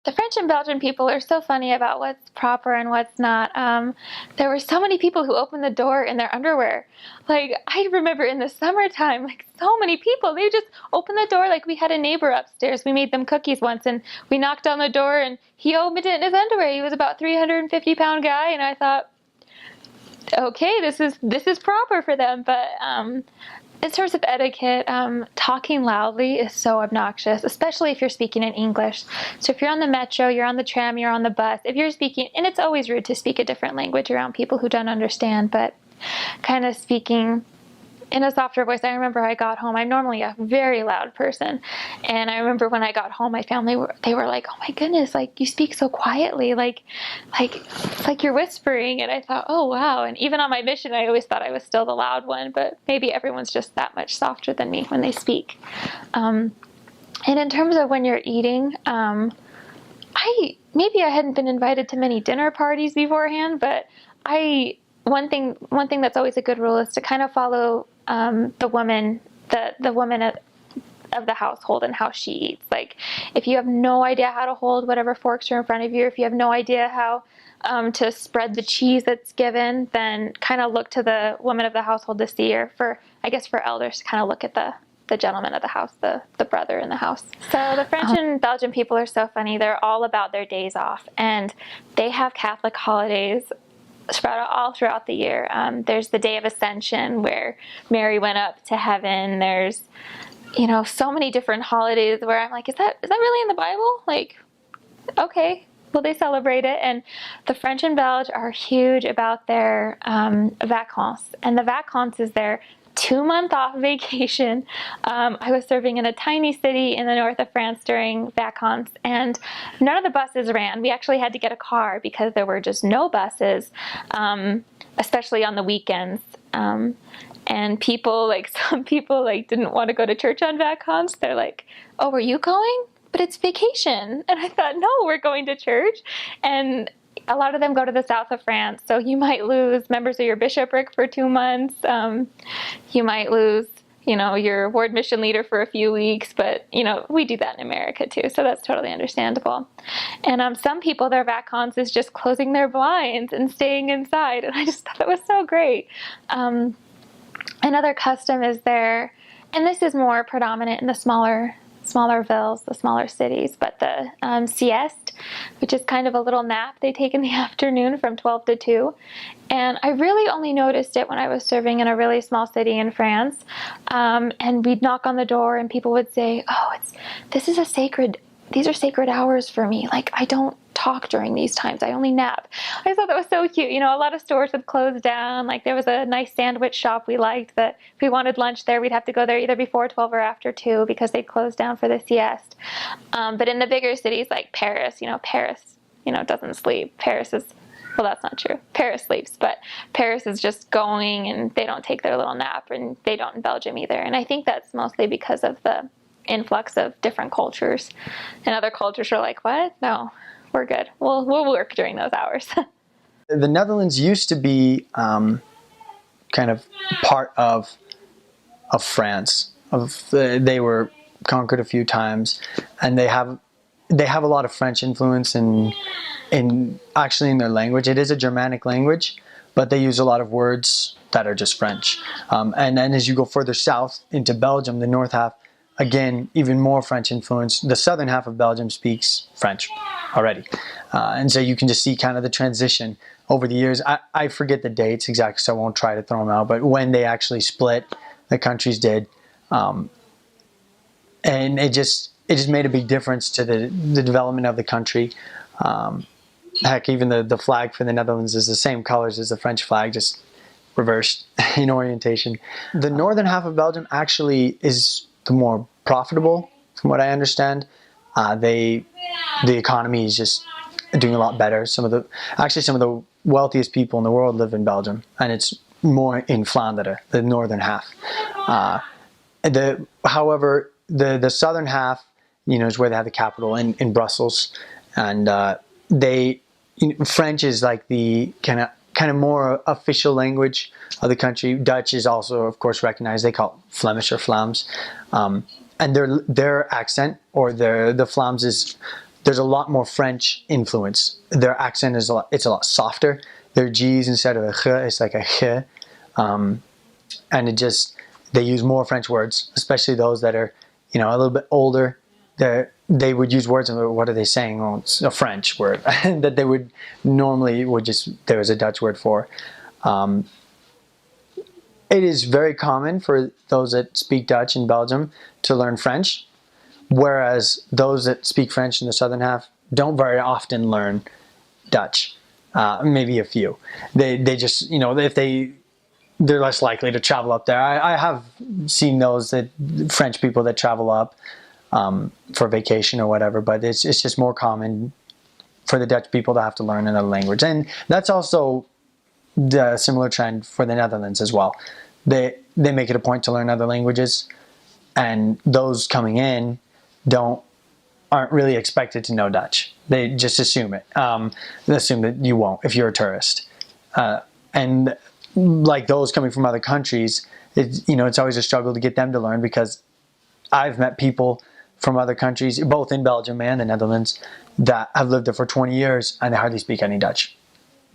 The French and Belgian people are so funny about what's proper and what's not. There were so many people who opened the door in their underwear. Like, I remember in the summertime, like, so many people, they just opened the door. Like, we had a neighbor upstairs. We made them cookies once, and we knocked on the door, and he opened it in his underwear. He was about 350-pound guy, and I thought, okay, this is proper for them. But in terms of etiquette, talking loudly is so obnoxious, especially if you're speaking in English. So if you're on the metro, you're on the tram, you're on the bus, if you're speaking, and it's always rude to speak a different language around people who don't understand, but kind of speaking in a softer voice. I remember I got home. I'm normally a very loud person. And I remember when I got home, my family they were like, "Oh my goodness, like you speak so quietly, like you're whispering." And I thought, "Oh wow." And even on my mission, I always thought I was still the loud one, but maybe everyone's just that much softer than me when they speak. And in terms of when you're eating, maybe I hadn't been invited to many dinner parties beforehand, but one thing that's always a good rule is to kind of follow the woman of the household and how she eats. Like, if you have no idea how to hold whatever forks are in front of you, if you have no idea how to spread the cheese that's given, then kind of look to the woman of the household to see, or for elders to kind of look at the gentleman of the house, the brother in the house. So the French and Belgian people are so funny. They're all about their days off, and they have Catholic holidays spread out all throughout the year. There's the Day of Ascension where Mary went up to heaven. There's, so many different holidays where I'm like, is that really in the Bible? Like, okay, well, they celebrate it. And the French and Belge are huge about their vacances. And the vacances is their 2-month off vacation. I was serving in a tiny city in the north of France during vacances, and none of the buses ran. We actually had to get a car because there were just no buses, especially on the weekends. And some people didn't want to go to church on vacances. They're like, "Oh, were you going? But it's vacation." And I thought, no, we're going to church. And a lot of them go to the south of France, so you might lose members of your bishopric for 2 months. You might lose, your ward mission leader for a few weeks, but, we do that in America too, so that's totally understandable. And some people, their vacances is just closing their blinds and staying inside, and I just thought that was so great. Another custom is and this is more predominant in the smaller villes, the smaller cities, but the sieste, which is kind of a little nap they take in the afternoon from 12 to 2. And I really only noticed it when I was serving in a really small city in France. And we'd knock on the door and people would say, "Oh, these are sacred hours for me. Like, I don't talk during these times. I only nap." I thought that was so cute. A lot of stores had closed down. Like, there was a nice sandwich shop we liked that if we wanted lunch there, we'd have to go there either before 12 or after 2 because they'd closed down for the sieste. But in the bigger cities like Paris, doesn't sleep. Well, that's not true. Paris sleeps, but Paris is just going, and they don't take their little nap, and they don't in Belgium either. And I think that's mostly because of the influx of different cultures, and other cultures are like, "What? No, we're good. We'll work during those hours." The Netherlands used to be kind of part of France. They were conquered a few times, and they have a lot of French influence in their language. It is a Germanic language, but they use a lot of words that are just French. And then as you go further south into Belgium, the north half, again, even more French influence. The southern half of Belgium speaks French already. And so you can just see kind of the transition over the years. I forget the dates exactly, so I won't try to throw them out, but when they actually split, the countries did. And it just made a big difference to the development of the country. Heck, even the flag for the Netherlands is the same colors as the French flag, just reversed in orientation. The northern half of Belgium actually is the more profitable, from what I understand. The economy is just doing a lot better. Some of the wealthiest people in the world live in Belgium, and it's more in Flanders, the northern half. However, the southern half, is where they have the capital in Brussels, and French is like the kind of more official language of the country. Dutch is also, of course, recognized. They call it Flemish or Vlaams, and their accent, or the Vlaams, is there's a lot more French influence. Their accent is it's a lot softer. Their G's instead of a ch, it's like a ch. And they use more French words, especially those that are, a little bit older. They would use words, and what are they saying? Oh, it's a French word that they would normally there was a Dutch word for. It is very common for those that speak Dutch in Belgium to learn French, whereas those that speak French in the southern half don't very often learn Dutch. Maybe a few. They just, if they're less likely to travel up there. I have seen French people that travel up for vacation or whatever, but it's just more common for the Dutch people to have to learn another language. And that's also the similar trend for the Netherlands as well. They make it a point to learn other languages, and those coming in aren't really expected to know Dutch. They just assume it. They assume that you won't if you're a tourist. And like those coming from other countries, it's always a struggle to get them to learn, because I've met people from other countries, both in Belgium and the Netherlands, that have lived there for 20 years and they hardly speak any Dutch.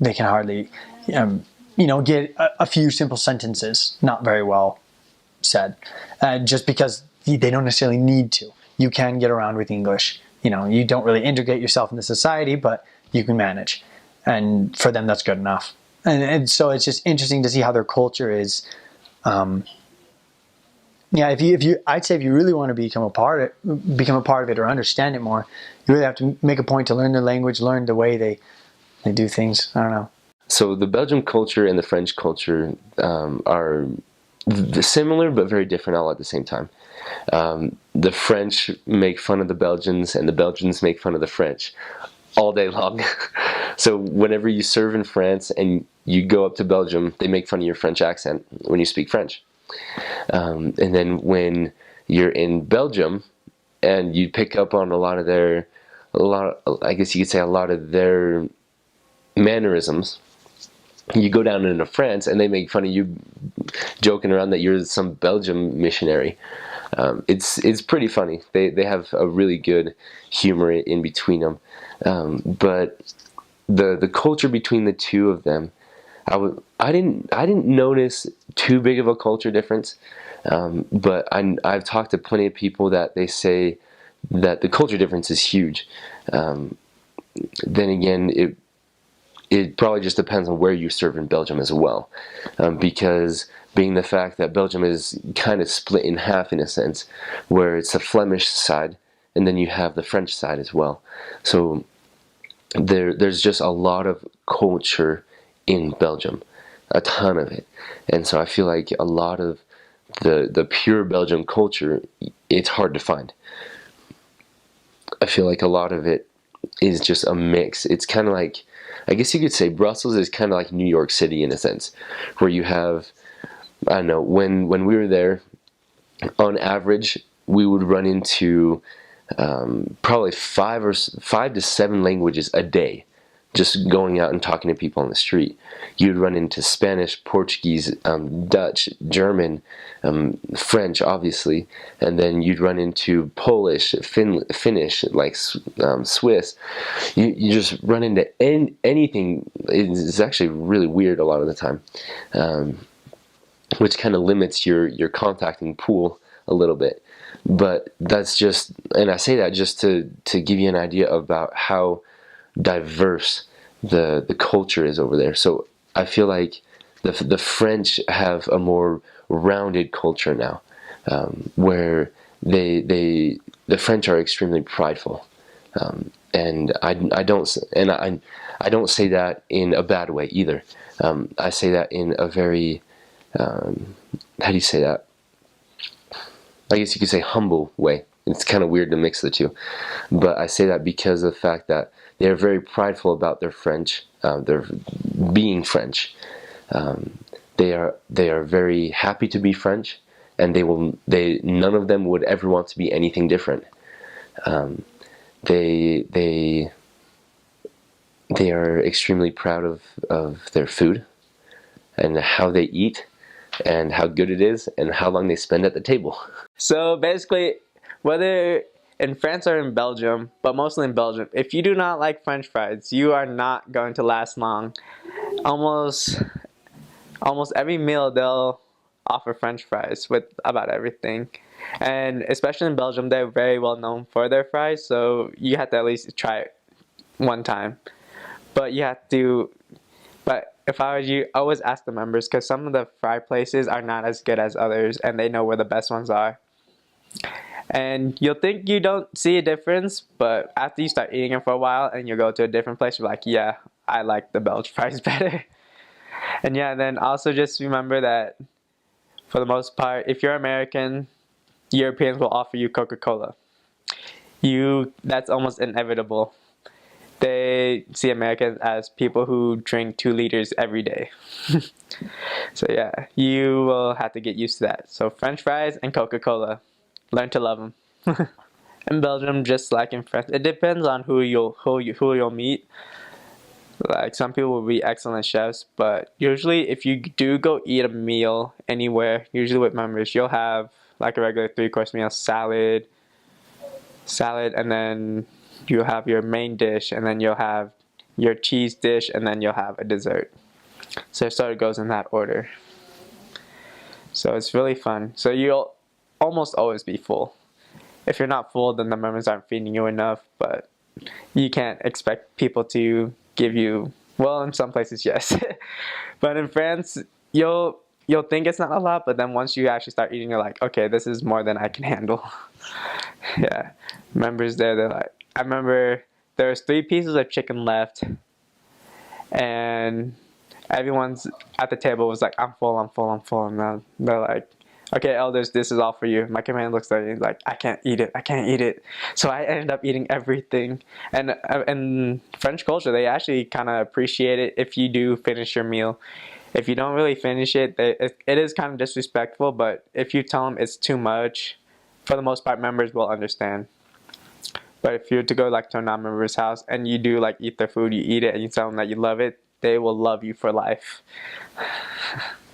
They can hardly, get a few simple sentences, not very well said, just because they don't necessarily need to. You can get around with English. You don't really integrate yourself in the society, but you can manage. And for them, that's good enough. And so it's just interesting to see how their culture is. I'd say if you really want to become a part of it or understand it more, you really have to make a point to learn their language, learn the way they do things. I don't know. So the Belgian culture and the French culture are similar but very different all at the same time. The French make fun of the Belgians, and the Belgians make fun of the French all day long. So whenever you serve in France and you go up to Belgium, they make fun of your French accent when you speak French. And then when you're in Belgium and you pick up on a lot of their mannerisms, you go down into France and they make fun of you, joking around that you're some Belgium missionary. It's pretty funny. They have a really good humor in between them. But the culture between the two of them, I didn't notice too big of a culture difference. But I've talked to plenty of people that they say that the culture difference is huge. Then again, it probably just depends on where you serve in Belgium as well, because being the fact that Belgium is kind of split in half in a sense, where it's the Flemish side and then you have the French side as well. So there's just a lot of culture in Belgium, a ton of it. And so I feel like a lot of the pure Belgian culture, it's hard to find. I feel like a lot of it is just a mix. It's kind of like, I guess you could say Brussels is kind of like New York City in a sense, where you have, I don't know, when we were there, on average, we would run into probably 5 to 7 languages a day, just going out and talking to people on the street. You'd run into Spanish, Portuguese, Dutch, German, French, obviously, and then you'd run into Polish, Finnish, like Swiss. You just run into anything. It's actually really weird a lot of the time, which kind of limits your contacting pool a little bit. But that's just, and I say that just to give you an idea about how diverse the culture is over there. So I feel like the French have a more rounded culture now, where the French are extremely prideful, and I don't say that in a bad way either. I say that in a very how do you say that? I guess you could say humble way. It's kind of weird to mix the two, but I say that because of the fact that they are very prideful about their French, their being French. They are very happy to be French, and none of them would ever want to be anything different. They are extremely proud of their food and how they eat and how good it is and how long they spend at the table. So basically, whether in France or in Belgium, but mostly in Belgium, if you do not like French fries, you are not going to last long. Almost every meal they'll offer French fries with about everything. And especially in Belgium, they're very well known for their fries, so you have to at least try it one time. But if I was you, always ask the members, because some of the fry places are not as good as others, and they know where the best ones are. And you'll think you don't see a difference, but after you start eating it for a while and you go to a different place, you're like, yeah, I like the Belgian fries better. And yeah, then also just remember that for the most part, if you're American, Europeans will offer you Coca-Cola. That's almost inevitable. They see Americans as people who drink 2 liters every day. So yeah, you will have to get used to that. So French fries and Coca-Cola, learn to love them. In Belgium, just like in France, it depends on who you'll meet. Like, some people will be excellent chefs, but usually if you do go eat a meal anywhere, usually with members, you'll have like a regular 3-course meal, salad, and then you'll have your main dish, and then you'll have your cheese dish, and then you'll have a dessert. So it sort of goes in that order. So it's really fun. So you'll almost always be full. If you're not full, then the members aren't feeding you enough, but you can't expect people to give you, well, in some places, yes. But in France, you'll think it's not a lot, but then once you actually start eating, you're like, okay, this is more than I can handle. Yeah, members there, they're like, I remember there was 3 pieces of chicken left, and everyone's at the table was like, I'm full, and they're like, okay, elders, this is all for you. My command looks like, I can't eat it. So I ended up eating everything. And in French culture, they actually kind of appreciate it if you do finish your meal. If you don't really finish it, it is kind of disrespectful, but if you tell them it's too much, for the most part, members will understand. But if you're to go like to a non-member's house and you do like eat their food, you eat it and you tell them that you love it, they will love you for life.